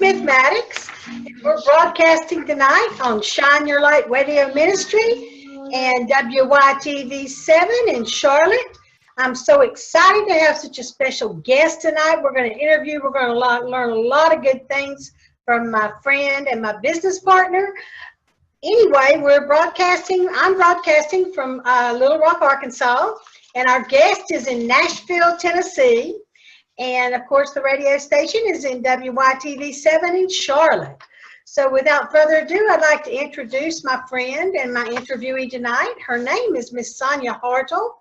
Smith Maddox, and we're broadcasting tonight on Shine Your Light Radio Ministry and WYTV7 in Charlotte. I'm so excited to have such a special guest tonight. We're going to interview, we're going to learn a lot of good things from my friend and my business partner. Anyway, I'm broadcasting from Little Rock, Arkansas, and our guest is in Nashville, Tennessee. And of course, the radio station is in WYTV7 in Charlotte. So without further ado, I'd like to introduce my friend and my interviewee tonight. Her name is Miss Sonia Hartle.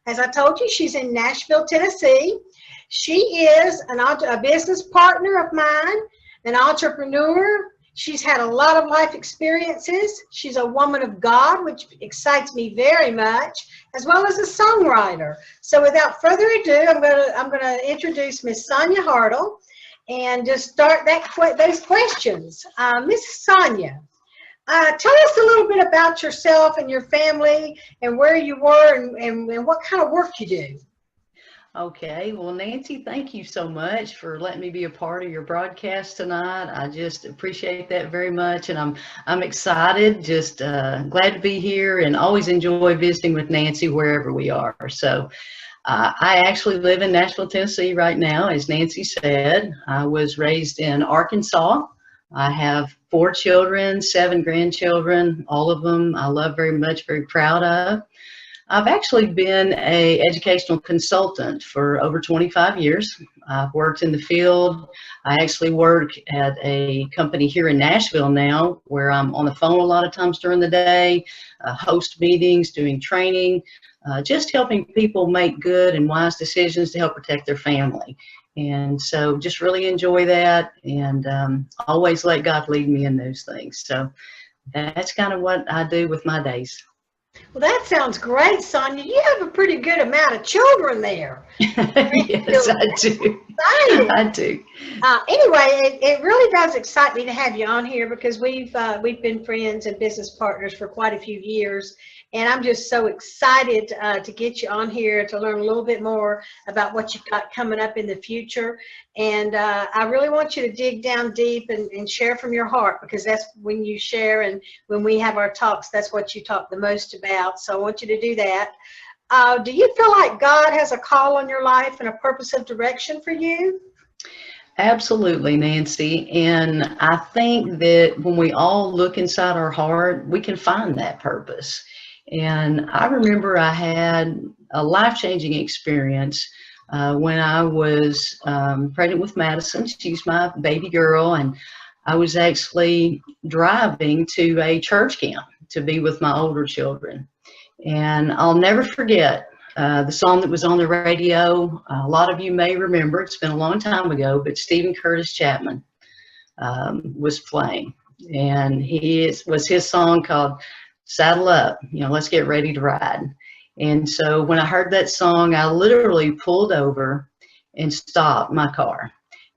As I told you, she's in Nashville, Tennessee. She is a business partner of mine, an entrepreneur. She's had a lot of life experiences. She's a woman of God, which excites me very much, as well as a songwriter. So without further ado, I'm going to introduce Miss Sonia Hartle and just start those questions. Miss Sonia, tell us a little bit about yourself and your family and where you were and what kind of work you do. Okay, well, Nancy, thank you so much for letting me be a part of your broadcast tonight. I just appreciate that very much, and I'm excited, just glad to be here, and always enjoy visiting with Nancy wherever we are. So I actually live in Nashville, Tennessee right now, as Nancy said. I was raised in Arkansas. I have 4 children, 7 grandchildren, all of them I love very much, very proud of. I've actually been an educational consultant for over 25 years. I've worked in the field. I actually work at a company here in Nashville now where I'm on the phone a lot of times during the day, host meetings, doing training, just helping people make good and wise decisions to help protect their family. And so just really enjoy that, and always let God lead me in those things. So that's kind of what I do with my days. Well, that sounds great, Sonia. You have a pretty good amount of children there. Yes, I do. I do. Anyway, it really does excite me to have you on here because we've been friends and business partners for quite a few years, and I'm just so excited to get you on here to learn a little bit more about what you've got coming up in the future. And I really want you to dig down deep and share from your heart, because that's when you share, and when we have our talks, that's what you talk the most about. So I want you to do that. Do you feel like God has a call on your life and a purpose of direction for you? Absolutely, Nancy. And I think that when we all look inside our heart, we can find that purpose. And I remember I had a life-changing experience when I was pregnant with Madison. She's my baby girl, and I was actually driving to a church camp to be with my older children. And I'll never forget the song that was on the radio. A lot of you may remember, it's been a long time ago, but Stephen Curtis Chapman was playing. And was his song called Saddle Up, let's get ready to ride. And so when I heard that song, I literally pulled over and stopped my car.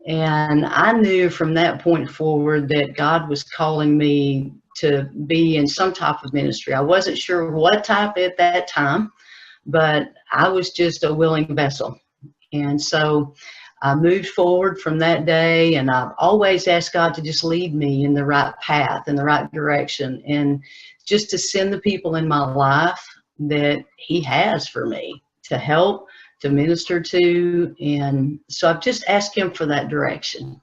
And I knew from that point forward that God was calling me to be in some type of ministry. I wasn't sure what type at that time, but I was just a willing vessel. And so I moved forward from that day, and I've always asked God to just lead me in the right path, in the right direction, and just to send the people in my life that He has for me to help, to minister to. And so I've just asked Him for that direction.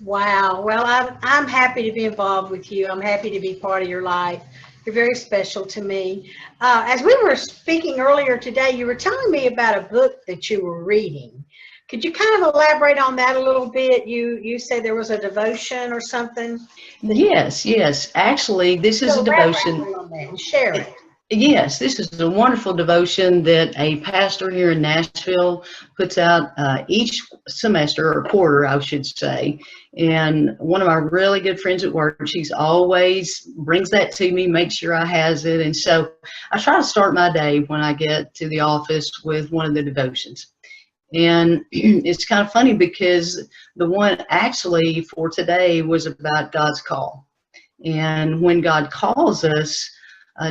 Wow. Well, I'm happy to be involved with you. I'm happy to be part of your life. You're very special to me. As we were speaking earlier today, you were telling me about a book that you were reading. Could you kind of elaborate on that a little bit? You said there was a devotion or something? Yes. Actually, this is a devotion. On that and share it. Yes, this is a wonderful devotion that a pastor here in Nashville puts out each semester, or quarter, I should say. And one of my really good friends at work, she's always brings that to me, makes sure I has it. And so I try to start my day when I get to the office with one of the devotions. And it's kind of funny because the one actually for today was about God's call. And when God calls us,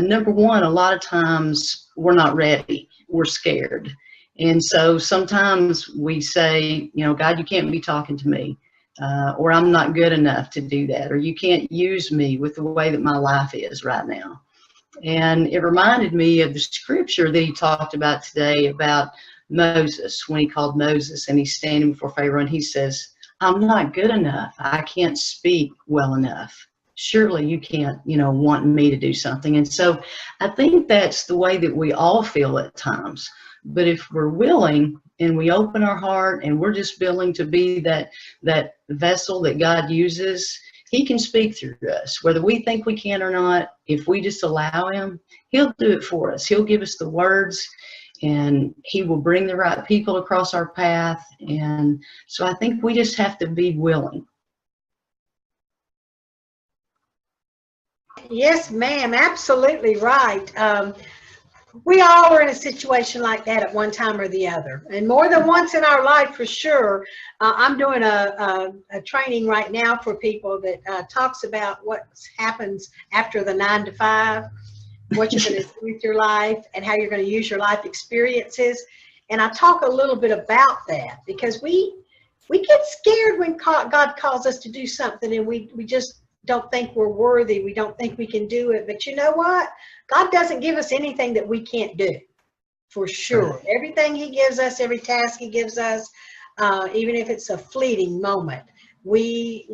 number one, a lot of times we're not ready. We're scared. And so sometimes we say, God, you can't be talking to me. or I'm not good enough to do that, or you can't use me with the way that my life is right now. And it reminded me of the scripture that he talked about today about Moses, when he called Moses and he's standing before Pharaoh and he says, I'm not good enough. I can't speak well enough. Surely you can't, want me to do something. And so I think that's the way that we all feel at times. But if we're willing and we open our heart and we're just willing to be that vessel that God uses, he can speak through us, whether we think we can or not. If we just allow him, he'll do it for us. He'll give us the words, and he will bring the right people across our path. And so I think we just have to be willing. Yes, ma'am, absolutely right. We all are in a situation like that at one time or the other, and more than once in our life for sure. I'm doing a training right now for people that talks about what happens after the 9 to 5, what you're going to do with your life and how you're going to use your life experiences. And I talk a little bit about that because we get scared when God calls us to do something, and we just don't think we're worthy. We don't think we can do it. But you know what? God doesn't give us anything that we can't do, for sure. Right. Everything he gives us, every task he gives us, even if it's a fleeting moment, we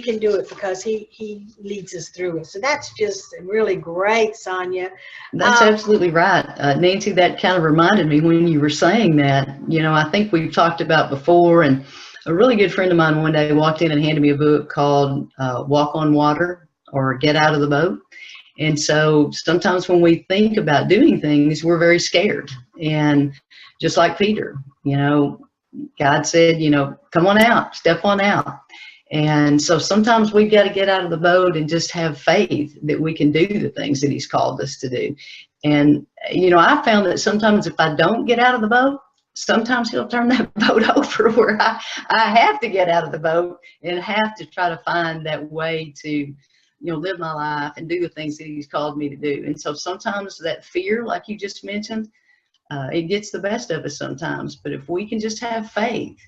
can do it because he leads us through it. So that's just really great, Sonia. That's absolutely right. Nancy, that kind of reminded me when you were saying that. I think we've talked about before, and a really good friend of mine one day walked in and handed me a book called Walk on Water or Get Out of the Boat. And so sometimes when we think about doing things, we're very scared. And just like Peter, God said, come on out, step on out. And so sometimes we've got to get out of the boat and just have faith that we can do the things that he's called us to do. And, I found that sometimes if I don't get out of the boat, sometimes he'll turn that boat over where I have to get out of the boat and have to try to find that way to, live my life and do the things that he's called me to do. And so sometimes that fear, like you just mentioned, it gets the best of us sometimes. But if we can just have faith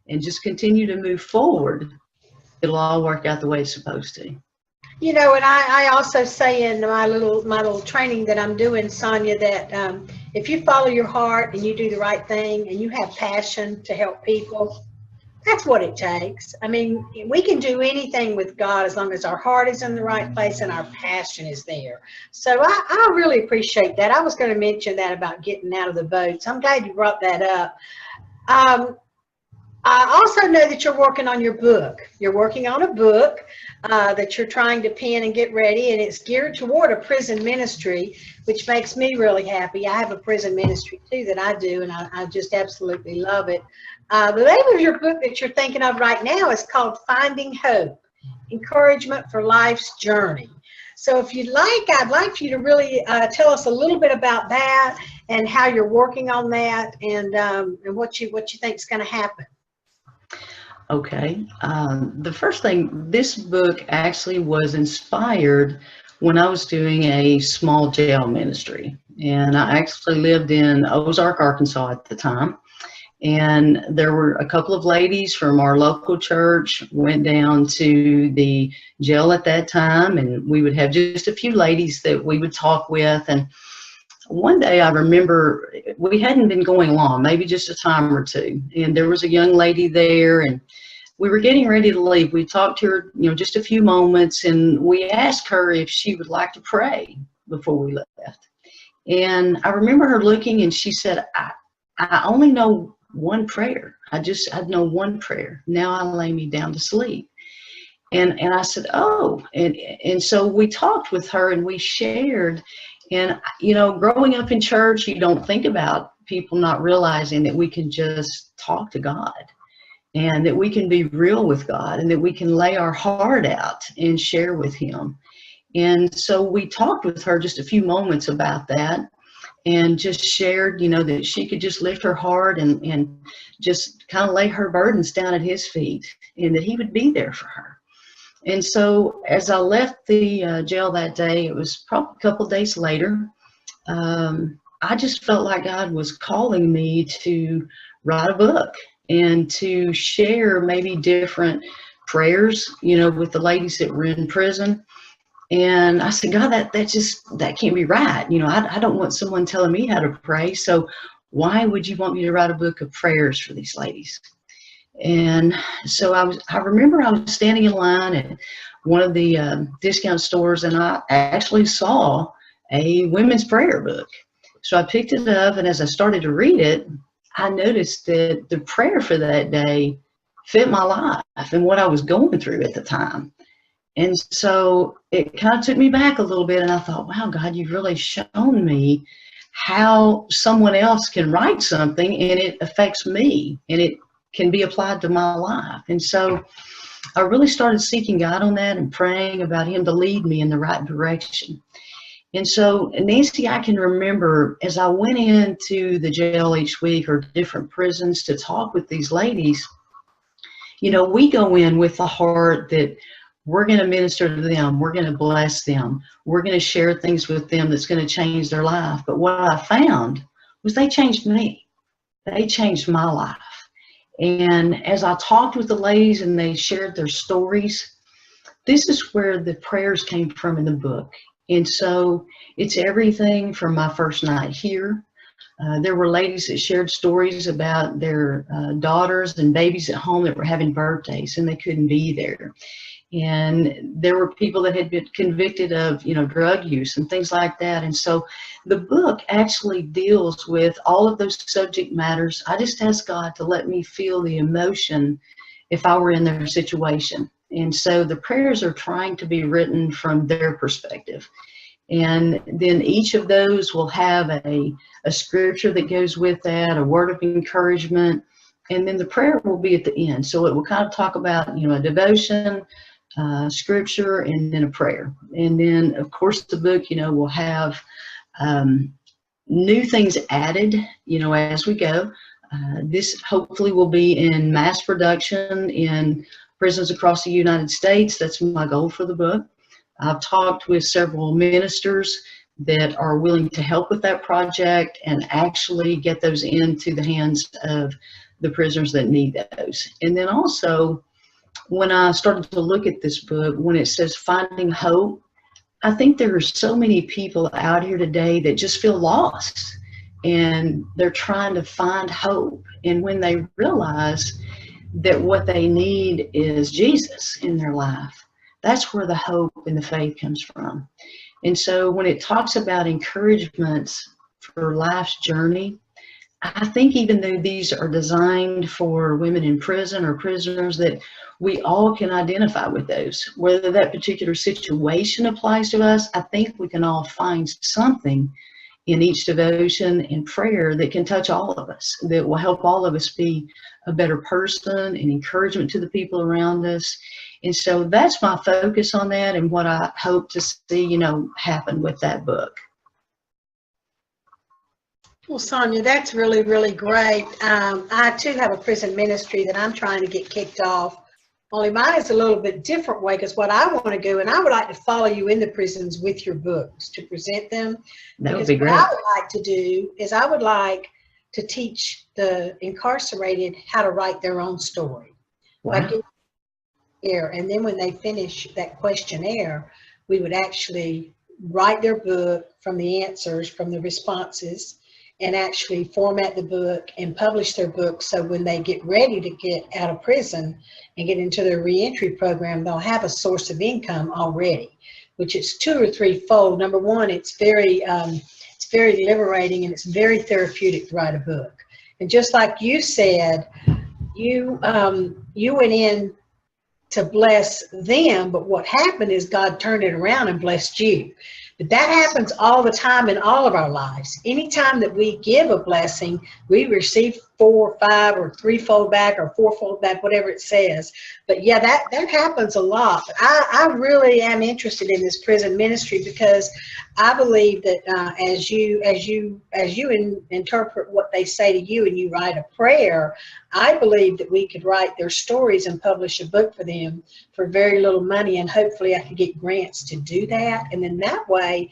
and just continue to move forward, it'll all work out the way it's supposed to. And I also say in my little training that I'm doing, Sonia, that if you follow your heart and you do the right thing and you have passion to help people, that's what it takes. I mean, we can do anything with God as long as our heart is in the right place and our passion is there. So I really appreciate that. I was going to mention that about getting out of the boat. So I'm glad you brought that up. I also know that you're working on your book. You're working on a book that you're trying to pen and get ready, and it's geared toward a prison ministry, which makes me really happy. I have a prison ministry too that I do, and I just absolutely love it. The name of your book that you're thinking of right now is called Finding Hope, Encouragement for Life's Journey. So if you'd like, I'd like for you to really tell us a little bit about that and how you're working on that, and what you think is going to happen. Okay. The first thing, this book actually was inspired when I was doing a small jail ministry. And I actually lived in Ozark, Arkansas at the time. And there were a couple of ladies from our local church went down to the jail at that time. And we would have just a few ladies that we would talk with. And one day I remember we hadn't been going long, maybe just a time or two. And there was a young lady there, and we were getting ready to leave. We talked to her, just a few moments, and we asked her if she would like to pray before we left. And I remember her looking, and she said, I only know one prayer. I know one prayer. Now I lay me down to sleep. And I said, oh, and so we talked with her and we shared. And, growing up in church, you don't think about people not realizing that we can just talk to God and that we can be real with God and that we can lay our heart out and share with him. And so we talked with her just a few moments about that and just shared, that she could just lift her heart and just kind of lay her burdens down at his feet and that he would be there for her. And so as I left the jail that day, it was probably a couple of days later, I just felt like God was calling me to write a book. and to share maybe different prayers, you know, with the ladies that were in prison. And I said, God, that can't be right. You know, I don't want someone telling me how to pray. So why would you want me to write a book of prayers for these ladies? And so I remember I was standing in line at one of the discount stores, and I actually saw a women's prayer book. So I picked it up, and as I started to read it, I noticed that the prayer for that day fit my life and what I was going through at the time. And so it kind of took me back a little bit, and I thought, wow, God, you've really shown me how someone else can write something and it affects me and it can be applied to my life. And so I really started seeking God on that and praying about Him to lead me in the right direction. And so, Nancy, I can remember as I went into the jail each week or different prisons to talk with these ladies, you know, we go in with the heart that we're going to minister to them. We're going to bless them. We're going to share things with them that's going to change their life. But what I found was they changed me. They changed my life. And as I talked with the ladies and they shared their stories, this is where the prayers came from in the book. And so it's everything from my first night here. There were ladies that shared stories about their daughters and babies at home that were having birthdays and they couldn't be there. And there were people that had been convicted of, you know, drug use and things like that. And so the book actually deals with all of those subject matters. I just asked God to let me feel the emotion if I were in their situation. And so the prayers are trying to be written from their perspective. And then each of those will have a scripture that goes with that, a word of encouragement, and then the prayer will be at the end. So it will kind of talk about, you know, a devotion, scripture, and then a prayer. And then, of course, the book, you know, will have new things added, you know, as we go. This hopefully will be in mass production in prisons across the United States. That's my goal for the book. I've talked with several ministers that are willing to help with that project and actually get those into the hands of the prisoners that need those. And then also, when I started to look at this book, when it says finding hope, I think there are so many people out here today that just feel lost and they're trying to find hope. And when they realize that what they need is Jesus in their life, that's where the hope and the faith comes from. And so when it talks about encouragements for life's journey, I think even though these are designed for women in prison or prisoners, that we all can identify with those. Whether that particular situation applies to us, I think we can all find something in each devotion and prayer that can touch all of us, that will help all of us be a better person and encouragement to the people around us. And so that's my focus on that and what I hope to see, you know, happen with that book. Well, Sonia, that's really, really great. I, too, have a prison ministry that I'm trying to get kicked off. Only mine is a little bit different way, because what I want to do, and I would like to follow you in the prisons with your books to present them. That would be great. What I would like to do is I would like to teach the incarcerated how to write their own story. Wow. Like and then when they finish that questionnaire, we would actually write their book from the answers, from the responses, and actually format the book and publish their book, so when they get ready to get out of prison and get into their reentry program, they'll have a source of income already, which is 2 or 3-fold. Number one, it's very liberating and it's very therapeutic to write a book. And just like you said, you went in to bless them, but what happened is God turned it around and blessed you. But that happens all the time in all of our lives. Anytime that we give a blessing, we receive 4 or 5 or 3-fold back or 4-fold back, whatever it says. But yeah, that happens a lot. But I really am interested in this prison ministry, because I believe that as you interpret what they say to you and you write a prayer, I believe that we could write their stories and publish a book for them for very little money, and hopefully I could get grants to do that. And then that way,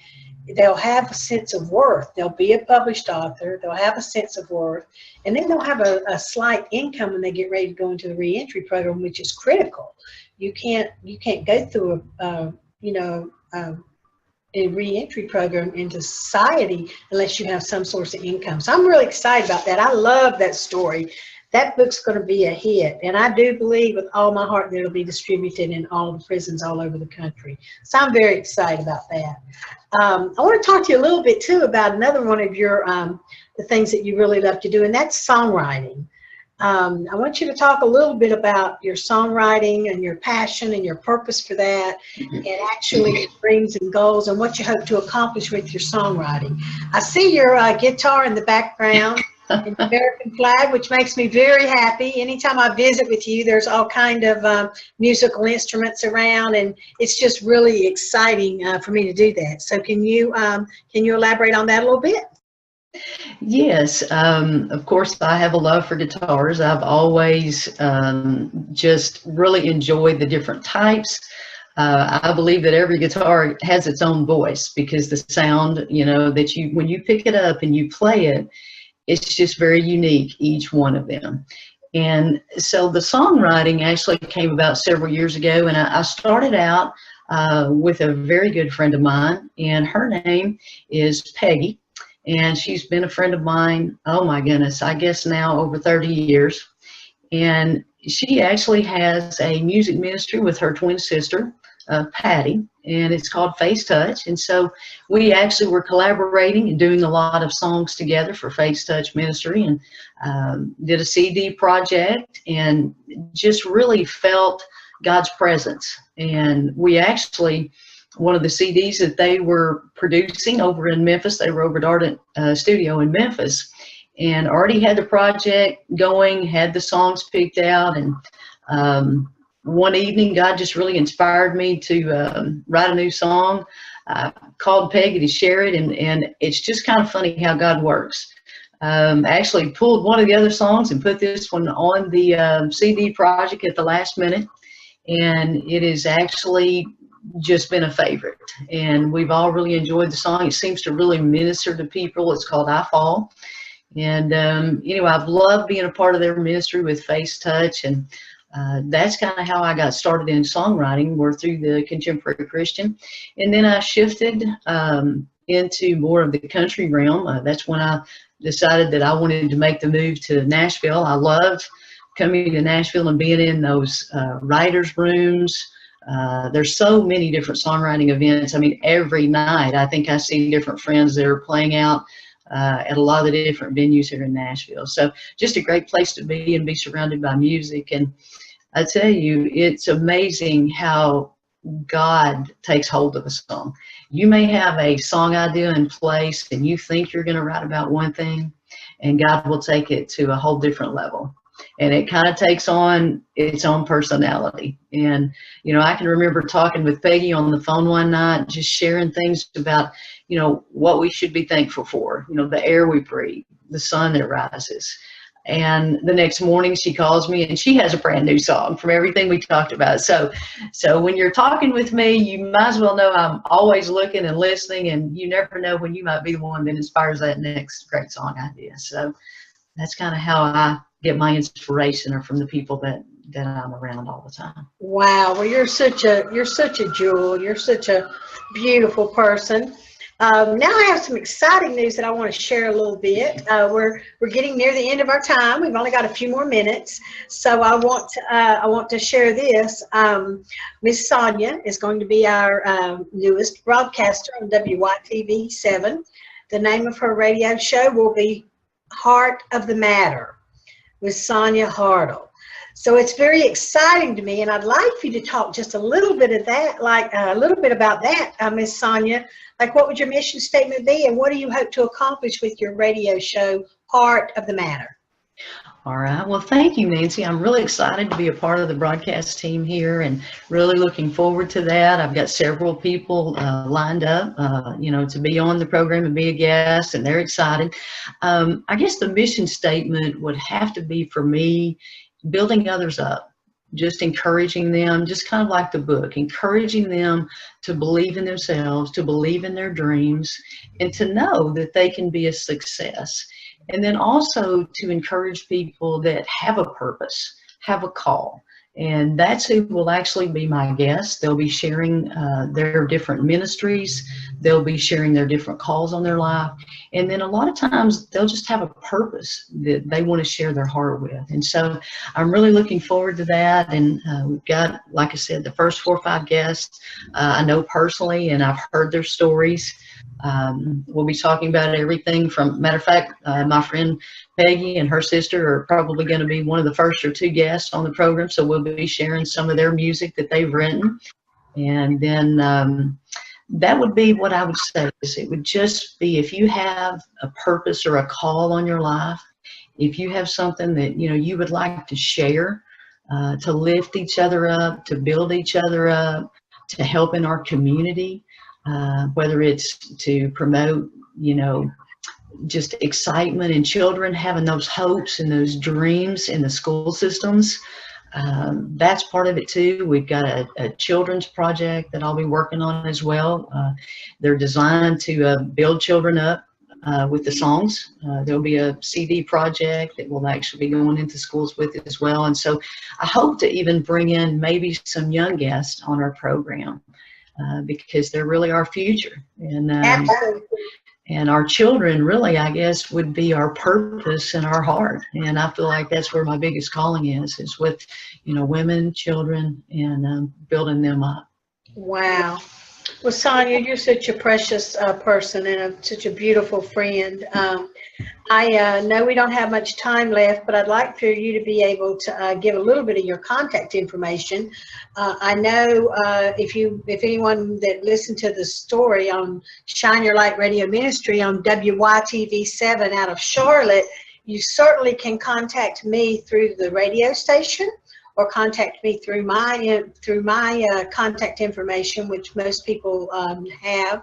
they'll have a sense of worth. They'll be a published author. They'll have a sense of worth, and then they'll have a slight income when they get ready to go into the reentry program, which is critical. You can't go through a reentry program into society unless you have some source of income. So I'm really excited about that. I love that story. That book's going to be a hit, and I do believe with all my heart that it'll be distributed in all of the prisons all over the country. So I'm very excited about that. I want to talk to you a little bit too about another one of your the things that you really love to do, and that's songwriting. I want you to talk a little bit about your songwriting and your passion and your purpose for that, and actually your dreams and goals and what you hope to accomplish with your songwriting. I see your guitar in the background and the American flag, which makes me very happy. Anytime I visit with you, there's all kind of musical instruments around, and it's just really exciting for me to do that. So can you elaborate on that a little bit? Yes, of course, I have a love for guitars. I've always just really enjoyed the different types. I believe that every guitar has its own voice, because the sound, that when you pick it up and you play it, it's just very unique, each one of them. And so the songwriting actually came about several years ago, and I started out with a very good friend of mine, and her name is Peggy. And she's been a friend of mine, oh my goodness, I guess now over 30 years. And she actually has a music ministry with her twin sister, Patty, and it's called Face Touch. And so we actually were collaborating and doing a lot of songs together for Face Touch Ministry, and did a CD project, and just really felt God's presence. And we actually, one of the CDs that they were producing over in Memphis, they were over at Ardent Studio in Memphis, and already had the project going, had the songs picked out. And one evening, God just really inspired me to write a new song. I called Peggy to share it, and it's just kind of funny how God works. Actually pulled one of the other songs and put this one on the CD project at the last minute, and it is actually just been a favorite, and we've all really enjoyed the song. It seems to really minister to people. It's called I Fall. And anyway, I've loved being a part of their ministry with Face Touch, and that's kind of how I got started in songwriting, were through the contemporary Christian. And then I shifted into more of the country realm. That's when I decided that I wanted to make the move to Nashville. I loved coming to Nashville and being in those writers' rooms. There's so many different songwriting events. I mean, every night I think I see different friends that are playing out at a lot of the different venues here in Nashville. So just a great place to be and be surrounded by music. And I tell you, it's amazing how God takes hold of a song. You may have a song idea in place, and you think you're going to write about one thing, and God will take it to a whole different level. And it kind of takes on its own personality. And, I can remember talking with Peggy on the phone one night, just sharing things about, what we should be thankful for, the air we breathe, the sun that rises. And the next morning she calls me, and she has a brand new song from everything we talked about. So when you're talking with me, you might as well know I'm always looking and listening, and you never know when you might be the one that inspires that next great song idea. So that's kind of how I get my inspiration, or from the people that I'm around all the time. Wow, well, you're such a jewel. You're such a beautiful person. Now I have some exciting news that I want to share a little bit. We're getting near the end of our time. We've only got a few more minutes, so I want to share this. Miss Sonia is going to be our newest broadcaster on WYTV7. The name of her radio show will be Heart of the Matter with Sonia Hartle. So it's very exciting to me, and I'd like for you to talk just a little bit of that, about that, Miss Sonia. Like, what would your mission statement be, and what do you hope to accomplish with your radio show, Heart of the Matter? All right. Well, thank you, Nancy. I'm really excited to be a part of the broadcast team here, and really looking forward to that. I've got several people lined up, to be on the program and be a guest, and they're excited. I guess the mission statement would have to be, for me, building others up. just encouraging them, just kind of like the book, encouraging them to believe in themselves, to believe in their dreams, and to know that they can be a success. And then also to encourage people that have a purpose, have a call. And that's who will actually be my guests. They'll be sharing their different ministries. They'll be sharing their different calls on their life. And then a lot of times they'll just have a purpose that they want to share their heart with. And so I'm really looking forward to that. And we've got, like I said, the first 4 or 5 guests I know personally, and I've heard their stories. We'll be talking about everything from, matter of fact, my friend Peggy and her sister are probably going to be one of the first or 2 guests on the program. So we'll be sharing some of their music that they've written. And then that would be what I would say. Is it would just be, if you have a purpose or a call on your life, if you have something that, you know, you would like to share, to lift each other up, to build each other up, to help in our community, whether it's to promote, you know, just excitement in children, having those hopes and those dreams in the school systems. That's part of it too. We've got a children's project that I'll be working on as well. They're designed to build children up with the songs. There'll be a CD project that we'll actually be going into schools with as well. And so I hope to even bring in maybe some young guests on our program, because they're really our future. And and our children really, I guess, would be our purpose and our heart. And I feel like that's where my biggest calling is with, you know, women, children, and building them up. Wow. Well, Sonia, you're such a precious person and such a beautiful friend. I know we don't have much time left, but I'd like for you to be able to give a little bit of your contact information. I know if anyone that listened to the story on Shine Your Light Radio Ministry on WYTV7 out of Charlotte, you certainly can contact me through the radio station, or contact me through my contact information, which most people have.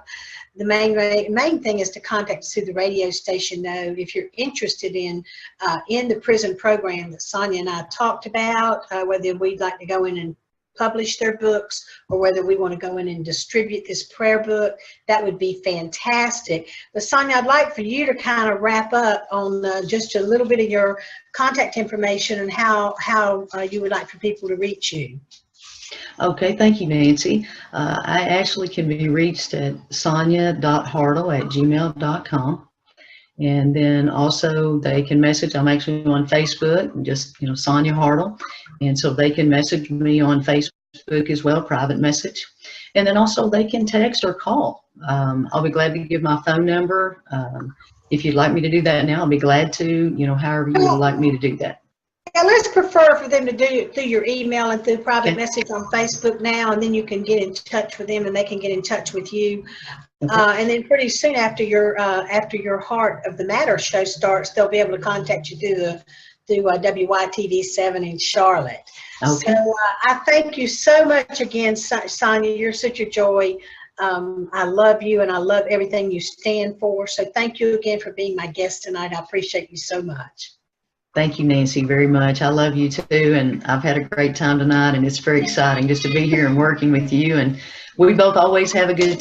The main thing is to contact us through the radio station, though, if you're interested in the prison program that Sonia and I talked about, whether we'd like to go in and publish their books, or whether we want to go in and distribute this prayer book. That would be fantastic. But Sonia, I'd like for you to kind of wrap up on just a little bit of your contact information and how you would like for people to reach you. Okay, thank you, Nancy. I actually can be reached at sonia.hartle@gmail.com. And then also they can message, I'm actually on Facebook, just, you know, Sonia Hartle. And so they can message me on Facebook as well, private message. And then also they can text or call. I'll be glad to give my phone number. If you'd like me to do that now, I'll be glad to, you know, however you would like me to do that. Yeah, let's prefer for them to do it through your email and through private message on Facebook now, and then you can get in touch with them and they can get in touch with you. And then pretty soon after your Heart of the Matter show starts, they'll be able to contact you through WYTV7 in Charlotte. Okay. So I thank you so much again, Sonia. You're such a joy. I love you and I love everything you stand for. So thank you again for being my guest tonight. I appreciate you so much. Thank you, Nancy, very much. I love you too, and I've had a great time tonight, and it's very exciting just to be here and working with you, and we both always have a good time.